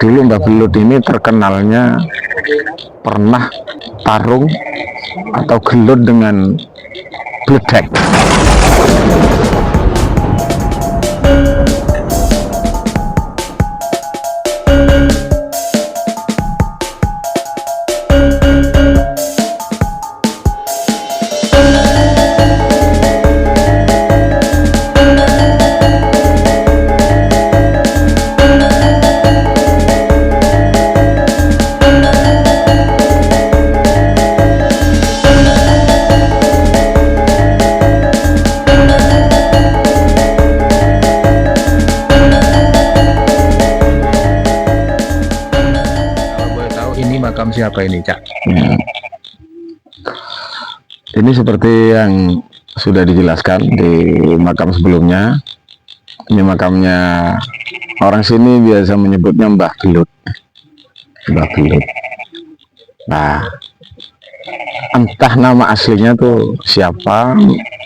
dulu Mbah Belut ini terkenalnya pernah tarung atau gelut dengan bledek. Makam siapa ini, Cak? Ini seperti yang sudah dijelaskan di makam sebelumnya. Ini makamnya orang sini biasa menyebutnya Mbah Belut. Mbah Belut. Nah, entah nama aslinya tuh siapa,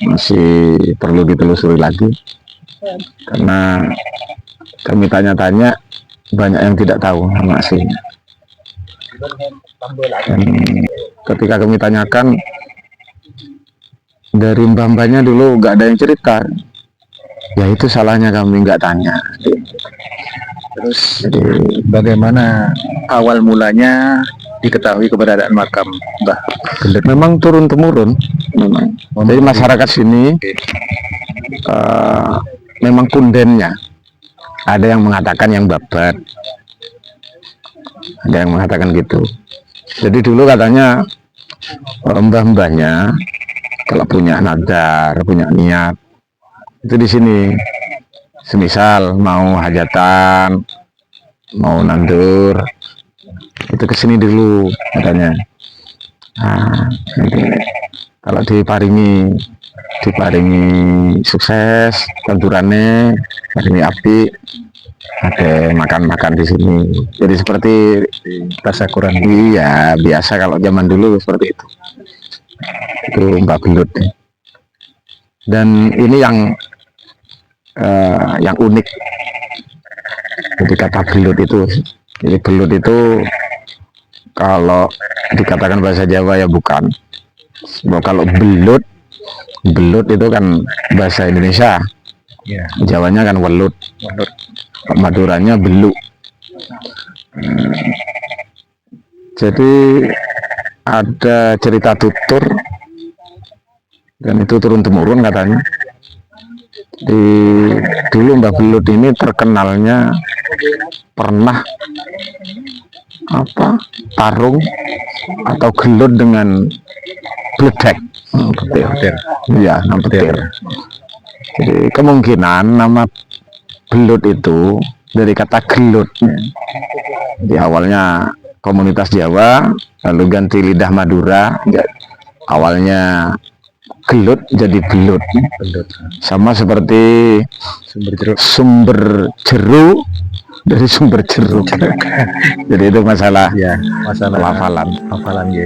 masih perlu ditelusuri lagi. Karena kami tanya-tanya, banyak yang tidak tahu nama aslinya. Dan ketika kami tanyakan, dari mbah-mbahnya dulu nggak ada yang cerita. Ya itu salahnya kami nggak tanya. Terus bagaimana awal mulanya diketahui keberadaan makam Mbah Belut? Memang turun temurun, memang. Jadi masyarakat sini memang kundennya. Ada yang mengatakan yang babat, ada yang mengatakan gitu. Jadi dulu katanya mbah-mbahnya kalau punya nadar, punya niat itu di sini. Semisal mau hajatan, mau nandur, itu ke sini dulu katanya. Nah, kalau diparingi sukses, tandurannya, paringi api, ada makan-makan di sini. Jadi seperti Tasyakuran. Iya, biasa kalau zaman dulu seperti itu. Itu Mbah Belut. Dan ini yang unik. Jadi kata belut itu, jadi belut itu kalau dikatakan bahasa Jawa ya bukan. Kalau belut itu kan bahasa Indonesia. Ya. Jawanya kan welut. Maduranya beluk. Jadi ada cerita tutur dan itu turun temurun katanya. Dulu Mbah Belut ini terkenalnya pernah tarung atau gelut dengan bledek. Petir. Iya, petir. Jadi kemungkinan nama Belut itu dari kata gelut. Di awalnya komunitas Jawa, lalu ganti lidah Madura. Awalnya gelut jadi belut. Sama seperti sumber jeruk dari sumber jeruk. Jadi itu masalah hafalan ya.